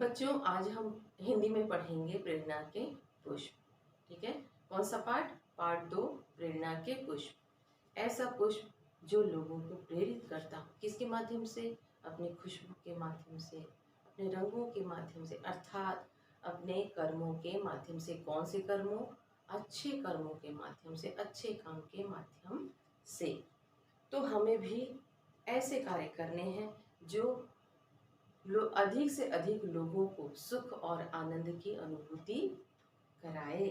बच्चों, आज हम हिंदी में पढ़ेंगे प्रेरणा के पुष्प। ठीक है। कौन सा पाठ? पाठ 2, प्रेरणा के पुष्प। ऐसा पुष्प जो लोगों को प्रेरित करता हो। किसके माध्यम से? अपनी खुशबू के माध्यम से, अपने रंगों के माध्यम से, अर्थात अपने कर्मों के माध्यम से। कौन से कर्मों? अच्छे कर्मों के माध्यम से, अच्छे काम के माध्यम से। तो हमें भी ऐसे कार्य करने हैं जो अधिक से अधिक लोगों को सुख और आनंद की अनुभूति कराए।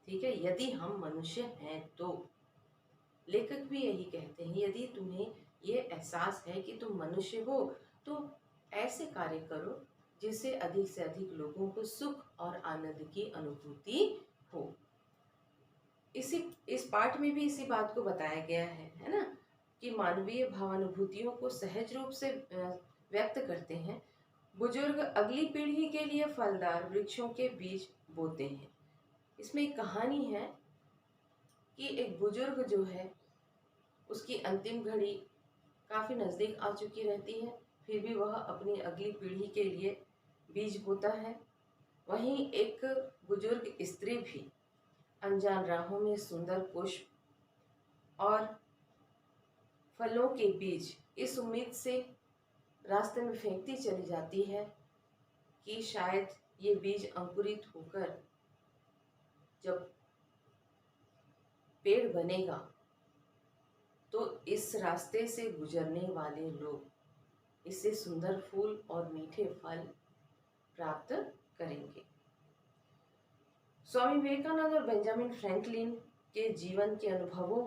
ठीक है। यदि हम मनुष्य हैं तो लेखक भी यही कहते हैं, यदि तुम्हें ये एहसास है कि तुम मनुष्य हो तो ऐसे कार्य करो जिससे अधिक से अधिक लोगों को सुख और आनंद की अनुभूति हो। इस पाठ में भी इसी बात को बताया गया है ना, कि मानवीय भावानुभूतियों को सहज रूप से व्यक्त करते हैं। बुजुर्ग अगली पीढ़ी के लिए फलदार वृक्षों के बीज बोते हैं। इसमें एक कहानी है कि एक बुजुर्ग जो है उसकी अंतिम घड़ी काफ़ी नज़दीक आ चुकी रहती है, फिर भी वह अपनी अगली पीढ़ी के लिए बीज बोता है। वहीं एक बुजुर्ग स्त्री भी अनजान राहों में सुंदर पुष्प और फलों के बीज इस उम्मीद से रास्ते में फेंकती चली जाती है कि शायद ये बीज अंकुरित होकर जब पेड़ बनेगा तो इस रास्ते से गुजरने वाले लोग इससे सुंदर फूल और मीठे फल प्राप्त करेंगे। स्वामी विवेकानंद और बेंजामिन फ्रैंकलिन के जीवन के अनुभवों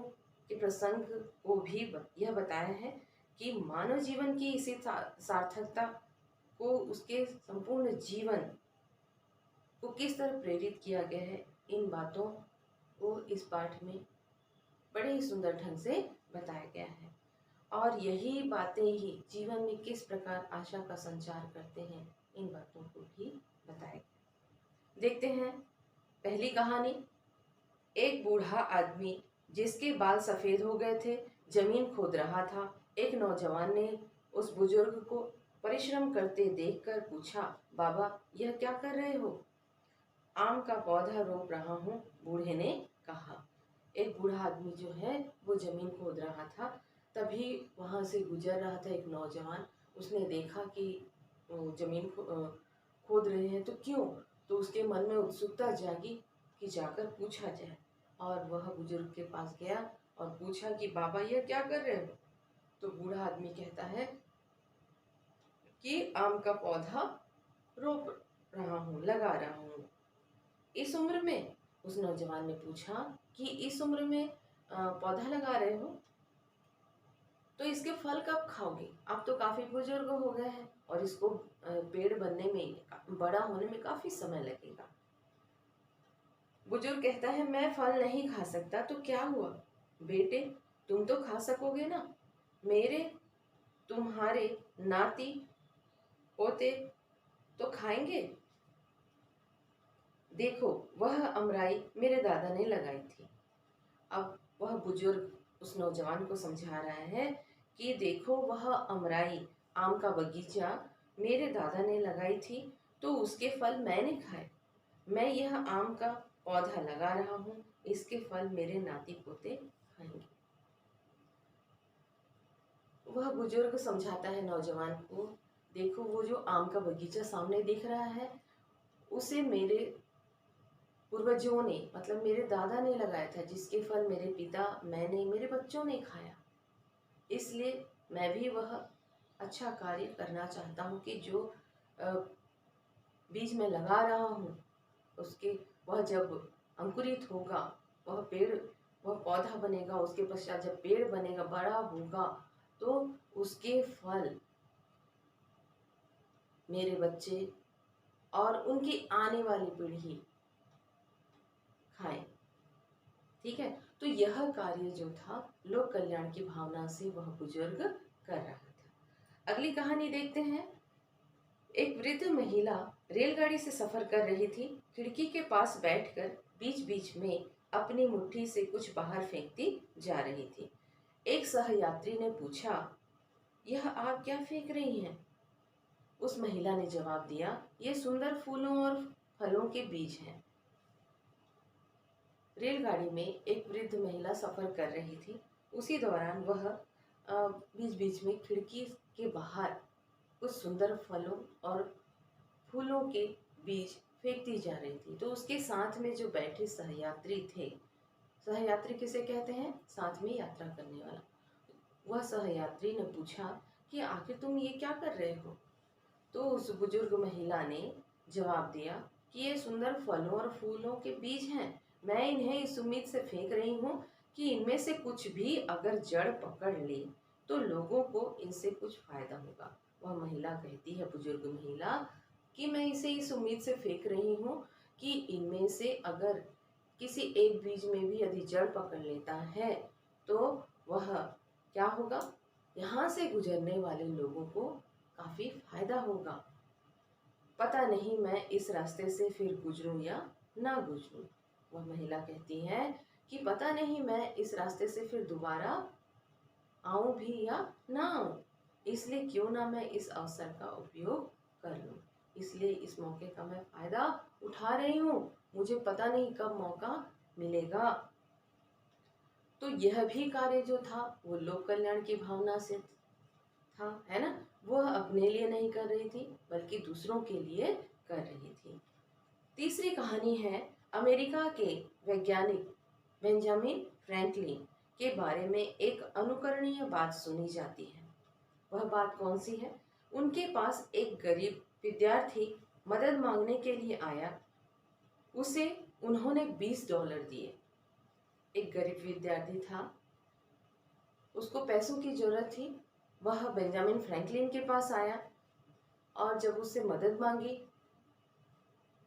के प्रसंग को भी यह बताया है कि मानव जीवन की इसी सार्थकता को, उसके संपूर्ण जीवन को किस तरह प्रेरित किया गया है। इन बातों को इस पाठ में बड़े ही सुंदर ढंग से बताया गया है और यही बातें ही जीवन में किस प्रकार आशा का संचार करते हैं, इन बातों को भी बताया गया। देखते हैं पहली कहानी। एक बूढ़ा आदमी जिसके बाल सफेद हो गए थे जमीन खोद रहा था। एक नौजवान ने उस बुजुर्ग को परिश्रम करते देखकर पूछा, बाबा यह क्या कर रहे हो? आम का पौधा रोप रहा हूँ, बूढ़े ने कहा। एक बूढ़ा आदमी जो है वो जमीन खोद रहा था, तभी वहां से गुजर रहा था एक नौजवान। उसने देखा कि जमीन खोद रहे हैं, तो क्यों? तो उसके मन में उत्सुकता जागी कि जाकर पूछा जाए और वह बुजुर्ग के पास गया और पूछा कि बाबा यह क्या कर रहे हो? तो बूढ़ा आदमी कहता है कि आम का पौधा रोप रहा हूँ, लगा रहा हूँ। इस उम्र में? उस नौजवान ने पूछा कि इस उम्र में पौधा लगा रहे हो तो इसके फल कब खाओगे? आप तो काफी बुजुर्ग हो गए हैं और इसको पेड़ बनने में, बड़ा होने में काफी समय लगेगा। बुजुर्ग कहता है मैं फल नहीं खा सकता। तो क्या हुआ बेटे, तुम तो खा सकोगे ना। मेरे तुम्हारे नाती पोते तो खाएंगे। देखो वह अमराई मेरे दादा ने लगाई थी। अब वह बुजुर्ग उस नौजवान को समझा रहा है कि देखो वह अमराई, आम का बगीचा मेरे दादा ने लगाई थी तो उसके फल मैंने खाए। मैं यह आम का पौधा लगा रहा हूँ, इसके फल मेरे नाती पोते खाएंगे। वह बुजुर्ग समझाता है नौजवान को, देखो वो जो आम का बगीचा सामने दिख रहा है उसे मेरे पूर्वजों ने, मतलब मेरे दादा ने लगाया था, जिसके फल मेरे पिता, मैंने, मेरे बच्चों ने खाया। इसलिए मैं भी वह अच्छा कार्य करना चाहता हूँ कि जो बीज में लगा रहा हूँ उसके, वह जब अंकुरित होगा, वह पेड़, वह पौधा बनेगा, उसके पश्चात जब पेड़ बनेगा, बड़ा होगा तो उसके फल मेरे बच्चे और उनकी आने वाली पीढ़ी खाएं। ठीक है। तो यह कार्य जो था लोक कल्याण की भावना से वह बुजुर्ग कर रहा था। अगली कहानी देखते हैं। एक वृद्ध महिला रेलगाड़ी से सफर कर रही थी। खिड़की के पास बैठकर बीच बीच में अपनी मुट्ठी से कुछ बाहर फेंकती जा रही थी। एक सहयात्री ने पूछा, यह आप क्या फेंक रही हैं? उस महिला ने जवाब दिया, ये सुंदर फूलों और फलों के बीज हैं। रेलगाड़ी में एक वृद्ध महिला सफर कर रही थी। उसी दौरान वह बीच बीच में खिड़की के बाहर कुछ सुंदर फलों और फूलों के बीज फेंकती जा रही थी। तो उसके साथ में जो बैठे सहयात्री थे, सहयात्री किसे कहते हैं? साथ में यात्रा करने वाला। वह सहयात्री ने पूछा कि आखिर तुम ये क्या कर रहे हो? तो उस बुजुर्ग महिला ने जवाब दिया कि ये सुंदर फलों और फूलों के बीज हैं। मैं इन्हें इस उम्मीद से फेंक रही हूँ कि इनमें से कुछ भी अगर जड़ पकड़ ले तो लोगों को इनसे कुछ फायदा होगा। वह महिला कहती है, बुजुर्ग महिला, कि मैं इसे इस उम्मीद से फेंक रही हूँ कि इनमें से अगर किसी एक बीज में भी यदि जड़ पकड़ लेता है तो वह क्या होगा? यहाँ से गुजरने वाले लोगों को काफी फायदा होगा। पता नहीं मैं इस रास्ते से फिर गुजरूं या ना गुजरूं। वह महिला कहती है कि पता नहीं मैं इस रास्ते से फिर दोबारा आऊं भी या ना आऊं, इसलिए क्यों ना मैं इस अवसर का उपयोग कर लूं। इसलिए इस मौके का मैं फायदा उठा रही हूँ। मुझे पता नहीं कब मौका मिलेगा। तो यह भी कार्य जो था वो लोक कल्याण की भावना से था, है ना। वह अपने लिए नहीं कर रही थी बल्कि दूसरों के लिए कर रही थी। तीसरी कहानी है अमेरिका के वैज्ञानिक बेंजामिन फ्रैंकलिन के बारे में। एक अनुकरणीय बात सुनी जाती है। वह बात कौन सी है? उनके पास एक गरीब विद्यार्थी मदद मांगने के लिए आया। उसे उन्होंने $20 दिए। एक गरीब विद्यार्थी था, उसको पैसों की जरूरत थी। वह बेंजामिन फ्रैंकलिन के पास आया और जब उससे मदद मांगी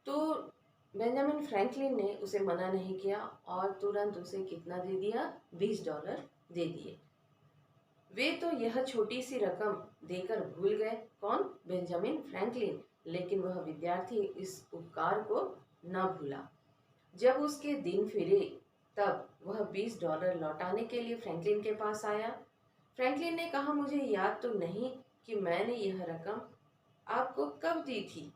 तो बेंजामिन फ्रैंकलिन ने उसे मना नहीं किया और तुरंत उसे कितना दे दिया? $20 दे दिए। वे तो यह छोटी सी रकम देकर भूल गए। कौन? Benjamin Franklin. लेकिन वह विद्यार्थी इस उपकार को न भूला। जब उसके दिन फिरे तब वह $20 लौटाने के लिए फ्रैंकलिन के पास आया। फ्रैंकलिन ने कहा, मुझे याद तो नहीं कि मैंने यह रकम आपको कब दी थी।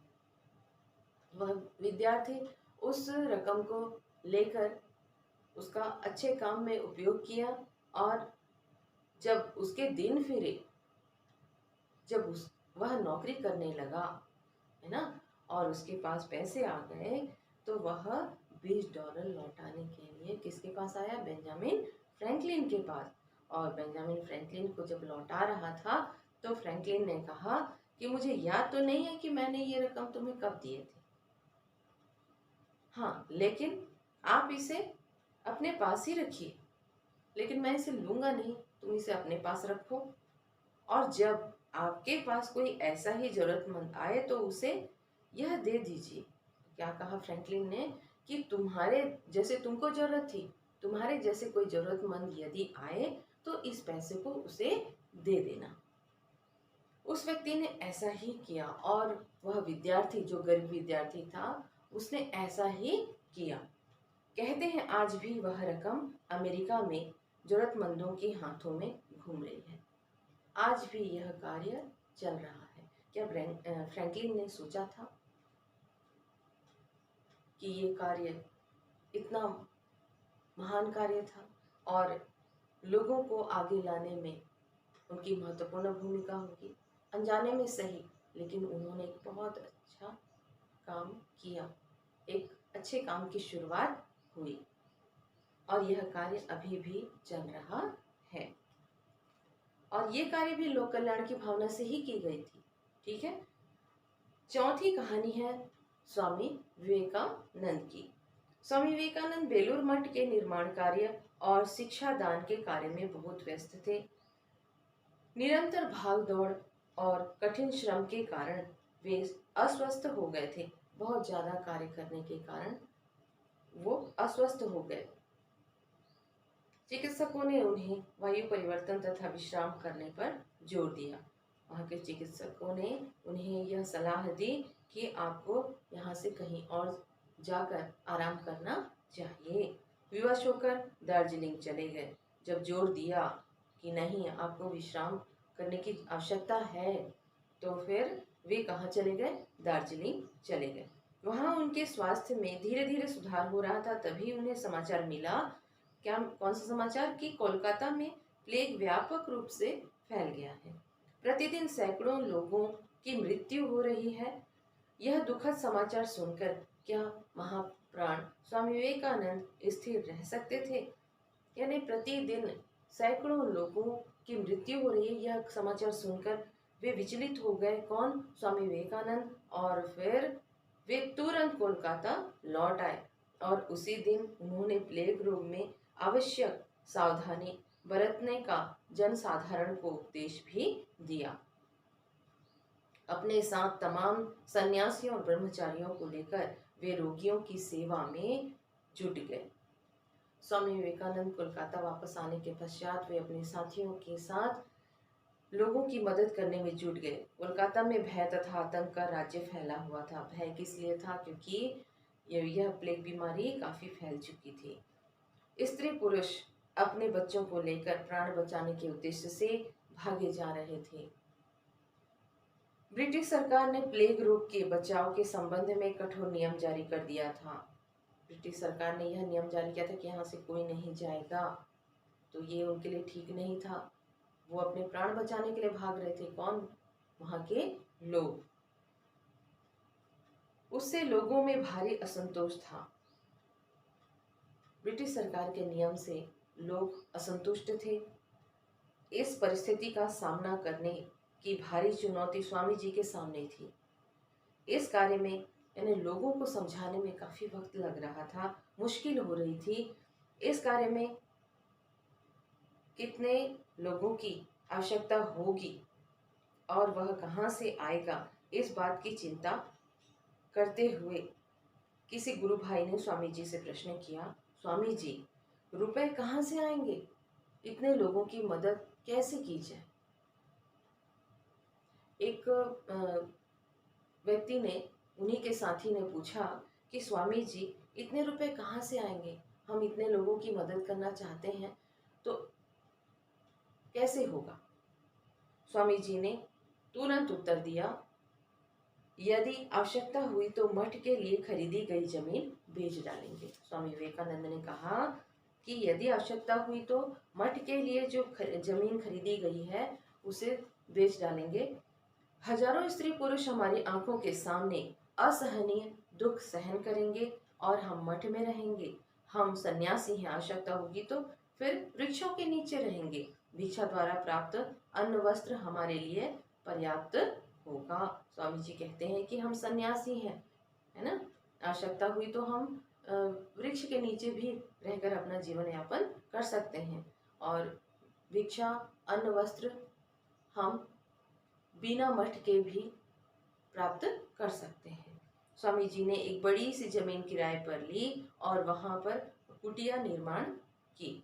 वह विद्यार्थी उस रकम को लेकर उसका अच्छे काम में उपयोग किया और जब उसके दिन फिरे, जब वह नौकरी करने लगा, है ना, और उसके पास पैसे आ गए तो वह $20 लौटाने के लिए किसके पास आया? बेंजामिन फ्रैंकलिन के पास। और बेंजामिन फ्रैंकलिन को जब लौटा रहा था तो फ्रैंकलिन ने कहा कि मुझे याद तो नहीं है कि मैंने ये रकम तुम्हें कब दिए थे। हाँ, लेकिन आप इसे अपने पास ही रखिए। लेकिन मैं इसे लूंगा नहीं, तुम इसे अपने पास रखो और जब आपके पास कोई ऐसा ही जरूरतमंद आए तो उसे यह दे दीजिए। क्या कहा फ्रैंकलिन ने कि तुम्हारे जैसे तुमको जरूरत थी, तुम्हारे जैसे कोई जरूरतमंद यदि आए तो इस पैसे को उसे दे देना। उस व्यक्ति ने ऐसा ही किया और वह विद्यार्थी जो गरीब विद्यार्थी था उसने ऐसा ही किया। कहते हैं आज भी वह रकम अमेरिका में जरूरतमंदों के हाथों में घूम रही है। आज भी यह कार्य चल रहा है। क्या फ्रैंकलिन ने सोचा था कि ये कार्य इतना महान कार्य था और लोगों को आगे लाने में उनकी महत्वपूर्ण भूमिका होगी? अनजाने में सही, लेकिन उन्होंने एक बहुत अच्छा काम किया। एक अच्छे काम की शुरुआत हुई और यह कार्य अभी भी चल रहा है और ये कार्य भी लोक कल्याण की भावना से ही की गई थी। ठीक है। चौथी कहानी है स्वामी विवेकानंद की। स्वामी विवेकानंद बेलूर मठ के निर्माण कार्य और शिक्षा दान के कार्य में बहुत व्यस्त थे। निरंतर भाग दौड़ और कठिन श्रम के कारण वे अस्वस्थ हो गए थे। बहुत ज्यादा कार्य करने के कारण वो अस्वस्थ हो गए। चिकित्सकों ने उन्हें वायु परिवर्तन तथा विश्राम करने पर जोर दिया। वहाँ के चिकित्सकों ने उन्हें यह सलाह दी कि आपको यहाँ से कहीं और जाकर आराम करना चाहिए। विवश होकर दार्जिलिंग चले गए। जब जोर दिया कि नहीं, आपको विश्राम करने की आवश्यकता है, तो फिर वे कहाँ चले गए? दार्जिलिंग चले गए। वहाँ उनके स्वास्थ्य में धीरे धीरे सुधार हो रहा था। तभी उन्हें समाचार मिला, क्या, कौन सा समाचार, कि कोलकाता में प्लेग व्यापक रूप से फैल गया है। प्रतिदिन सैकड़ों लोगों की मृत्यु हो रही है। यह दुखद समाचार सुनकर क्या महाप्राण स्वामी विवेकानंद स्थिर रह सकते थे? यानी प्रतिदिन सैकड़ों लोगों की मृत्यु हो रही है, यह समाचार सुनकर वे विचलित हो गए। कौन? स्वामी विवेकानंद। और फिर वे तुरंत कोलकाता लौट आए और उसी दिन उन्होंने प्लेग रोग में आवश्यक सावधानी बरतने का जनसाधारण को उपदेश भी दिया। अपने साथ तमाम सन्यासियों और ब्रह्मचारियों को लेकर वे रोगियों की सेवा में जुट गए। स्वामी विवेकानंद कोलकाता वापस आने के पश्चात वे अपने साथियों के साथ लोगों की मदद करने में जुट गए। कोलकाता में भय तथा आतंक का राज्य फैला हुआ था। भय किस लिए था? क्योंकि यह प्लेग बीमारी काफी फैल चुकी थी। स्त्री पुरुष अपने बच्चों को लेकर प्राण बचाने के उद्देश्य से भागे जा रहे थे। ब्रिटिश सरकार ने प्लेग रोग के बचाव के संबंध में कठोर नियम जारी कर दिया था। ब्रिटिश सरकार ने यह नियम जारी किया था कि यहाँ से कोई नहीं जाएगा, तो ये उनके लिए ठीक नहीं था। वो अपने प्राण बचाने के लिए भाग रहे थे। कौन? वहाँ के लोग। उससे लोगों में भारी असंतोष था। ब्रिटिश सरकार के नियम से लोग असंतुष्ट थे। इस परिस्थिति का सामना करने की भारी चुनौती स्वामी जी के सामने थी। इस कार्य में यानी लोगों को समझाने में काफी वक्त लग रहा था, मुश्किल हो रही थी। इस कार्य में कितने लोगों की आवश्यकता होगी और वह कहाँ से आएगा, इस बात की चिंता करते हुए किसी गुरु भाई ने स्वामी जी से प्रश्न किया, स्वामी जी, रुपए कहाँ से आएंगे? इतने लोगों की मदद कैसे की जाए? एक व्यक्ति ने, उन्हीं के साथी ने पूछा कि स्वामी जी, इतने रुपए कहाँ से आएंगे? हम इतने लोगों की मदद करना चाहते हैं, तो कैसे होगा? स्वामी जी ने तुरंत उत्तर दिया, यदि आवश्यकता हुई तो मठ के लिए खरीदी गई जमीन बेच डालेंगे। स्वामी विवेकानंद ने कहा कि यदि आवश्यकता हुई तो मठ के लिए जो जमीन खरीदी गई है उसे बेच डालेंगे। हजारों स्त्री पुरुष हमारी आंखों के सामने असहनीय दुख सहन करेंगे और हम मठ में रहेंगे। हम सन्यासी हैं, आवश्यकता होगी तो फिर वृक्षों के नीचे रहेंगे। भिक्षा द्वारा प्राप्त अन्न वस्त्र हमारे लिए पर्याप्त होगा। स्वामी जी कहते हैं कि हम सन्यासी हैं, है ना, आवश्यकता हुई तो हम वृक्ष के नीचे भी रहकर अपना जीवन यापन कर सकते हैं और भिक्षा अन्न वस्त्र हम बिना मठ के भी प्राप्त कर सकते हैं। स्वामी जी ने एक बड़ी सी जमीन किराए पर ली और वहां पर कुटिया निर्माण की।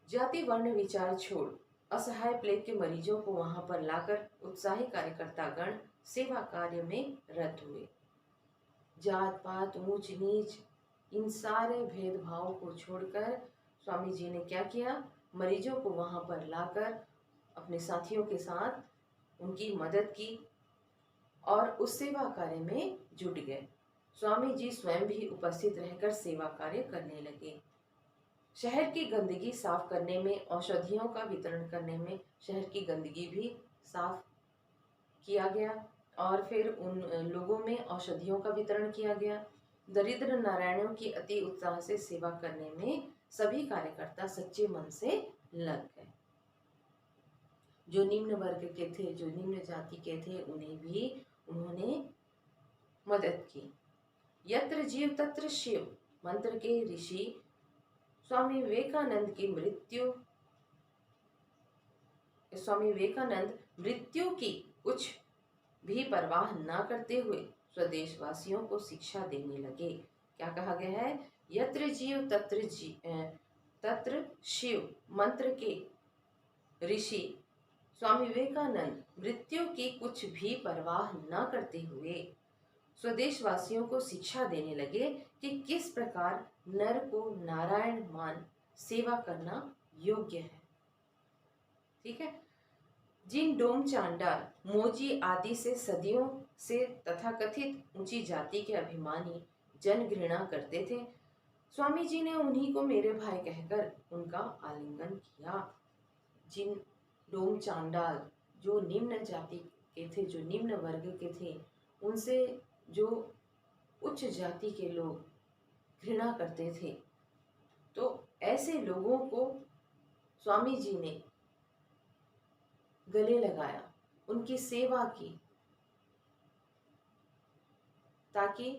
जाति वर्ण विचार छोड़ असहाय प्लेग के मरीजों को वहां पर लाकर उत्साही कार्यकर्ता गण सेवा कार्य में रत हुए। जात पात ऊंच नीच इन सारे भेदभाव को छोड़कर स्वामी जी ने क्या किया? मरीजों को वहां पर लाकर अपने साथियों के साथ उनकी मदद की और उस सेवा कार्य में जुट गए। स्वामी जी स्वयं भी उपस्थित रहकर सेवा कार्य करने लगे। शहर की गंदगी साफ करने में, औषधियों का वितरण करने में शहर की गंदगी भी साफ किया गया और फिर उन लोगों में औषधियों का वितरण किया गया। दरिद्र नारायणों की अति उत्साह से सेवा करने में सभी कार्यकर्ता सच्चे मन से लग गए। जो निम्न वर्ग के थे, जो निम्न जाति के थे, उन्हें भी उन्होंने मदद की। यत्र जीव तत्र शिव मंत्र के ऋषि स्वामी विवेकानंद मृत्यु की कुछ भी परवाह न करते हुए स्वदेशवासियों को शिक्षा देने लगे। क्या कहा गया है? यत्र जीव तत्र शिव मंत्र के ऋषि स्वामी विवेकानंद मृत्यु की कुछ भी परवाह न करते हुए स्वदेशवासियों को शिक्षा देने लगे कि किस प्रकार नर को नारायण मान सेवा करना योग्य है। ठीक है, जिन डोम चांडाल, मोची आदि से सदियों से तथाकथित ऊंची जाति के अभिमानी जन घृणा करते थे, स्वामी जी ने उन्हीं को मेरे भाई कहकर उनका आलिंगन किया। जिन डोम चांडाल, जो निम्न जाति के थे, जो निम्न वर्ग के थे, उनसे जो उच्च जाति के लोग घृणा करते थे, तो ऐसे लोगों को स्वामी जी ने गले लगाया, उनकी सेवा की, ताकि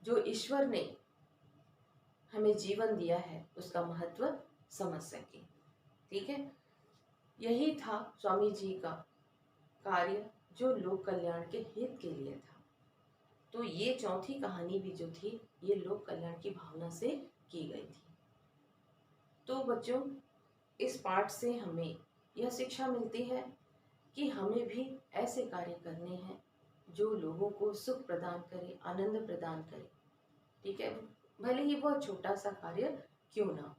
जो ईश्वर ने हमें जीवन दिया है उसका महत्व समझ सके। ठीक है, यही था स्वामी जी का कार्य, जो लोक कल्याण के हित के लिए था। तो ये चौथी कहानी भी जो थी, ये लोक कल्याण की भावना से की गई थी। तो बच्चों, इस पाठ से हमें यह शिक्षा मिलती है कि हमें भी ऐसे कार्य करने हैं जो लोगों को सुख प्रदान करे, आनंद प्रदान करे। ठीक है, भले ही वह छोटा सा कार्य क्यों ना हो।